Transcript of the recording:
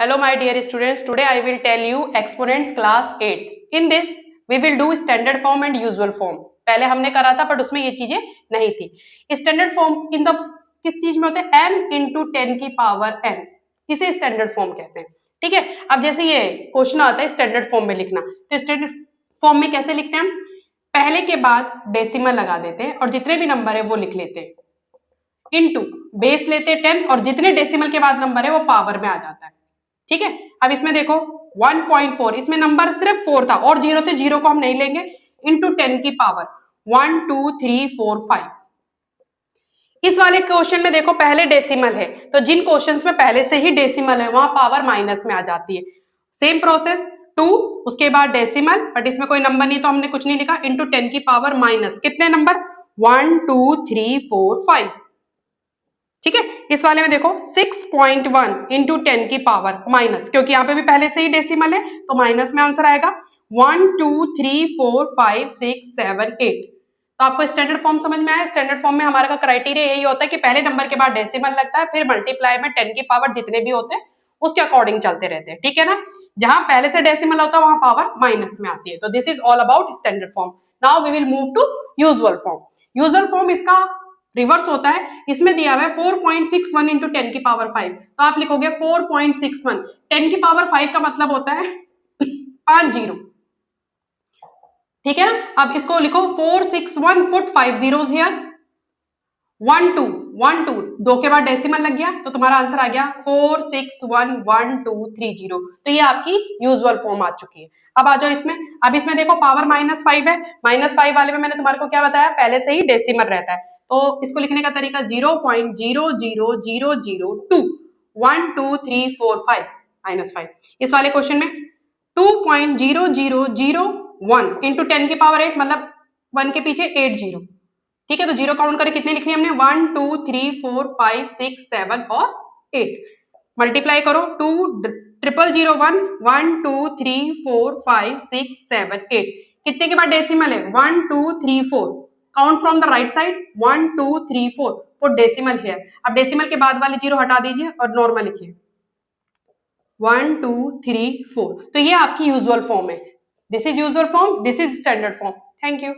Hello my dear students, today I will tell you exponents class 8th. In this we will do standard form and usual form. पहले हमने करा था but उसमें ये चीजें नहीं थी. स्टैंडर्ड फॉर्म इन द किस चीज में होते हैं? m इंटू 10 की पावर n. इसे स्टैंडर्ड फॉर्म कहते हैं. ठीक है. अब जैसे ये क्वेश्चन आता है स्टैंडर्ड फॉर्म में लिखना, तो स्टैंडर्ड फॉर्म में कैसे लिखते हैं? पहले के बाद डेसिमल लगा देते हैं और जितने भी नंबर है वो लिख लेते हैं, इनटू बेस लेते हैं 10 और जितने डेसिमल के बाद नंबर है वो पावर में आ जाता है. ठीक है. अब इसमें देखो 1.4, इसमें नंबर सिर्फ 4 था और 0 थे, 0 को हम नहीं लेंगे, इनटू 10 की पावर 1 2 3 4 5. इस वाले क्वेश्चन में देखो पहले डेसिमल है, तो जिन क्वेश्चंस में पहले से ही डेसिमल है वहां पावर माइनस में आ जाती है. सेम प्रोसेस 2, उसके बाद डेसिमल, बट इसमें कोई नंबर नहीं तो हमने कुछ नहीं लिखा, इनटू 10 की पावर माइनस कितने नंबर 1 2 3 4 5. ठीक है. इस वाले में देखो 6.1 इंटू 10 की पावर माइनस, क्योंकि यहाँ पे भी पहले से ही डेसिमल है तो माइनस में आंसर आएगा 1 2 3 4 5 6 7 8. तो आपको स्टैंडर्ड फॉर्म समझ में आया. स्टैंडर्ड फॉर्म में हमारा का क्राइटेरिया यही होता है कि पहले नंबर के बाद डेसिमल लगता है, फिर मल्टीप्लाई में 10 की पावर जितने भी होते हैं उसके अकॉर्डिंग चलते रहते हैं. ठीक है ना. जहां पहले से डेसिमल होता है वहां पावर माइनस में आती है. तो this is all about standard form. Now we will move to usual form. Usual form इसका रिवर्स होता है. इसमें दिया हुआ है 4.61 इंटू 10 की पावर 5, तो आप लिखोगे 4.61. 10 की पावर 5 का मतलब होता है 5 जीरो. ठीक है ना. अब इसको लिखो 461, पुट 5 zeros हियर. 1 2 1 2, 2 के बाद डेसिमल लग गया तो तुम्हारा आंसर आ गया 4611230. तो ये आपकी यूजुअल फॉर्म आ चुकी है. अब आ जाओ इसमें. अब इसमें देखो पावर -5 है. -5 वाले में मैंने तुम्हारे को क्या बताया, पहले से ही डेसिमल रहता है, तो इसको लिखने का तरीका 0.00002 1 2 3 4 5 -5. इस वाले क्वेश्चन में 2.0001 इंटू 10 की पावर 8, मतलब 1 के पीछे 8 जीरो. ठीक है. तो जीरो काउंट करके कितने लिखने हमने 1 2 3 4 5 6 7 और 8. मल्टीप्लाई करो 20001 1 2 3 4 5 6 7 8. कितने के बाद डेसिमल है 1 2 3 4. Count from the right side 1 2 3 4, put decimal here. अब डेसिमल के बाद वाले जीरो हटा दीजिए और नॉर्मल लिखिए 1 2 3 4. तो ये आपकी यूजुअल फॉर्म है. This is usual form, this is standard form. Thank you.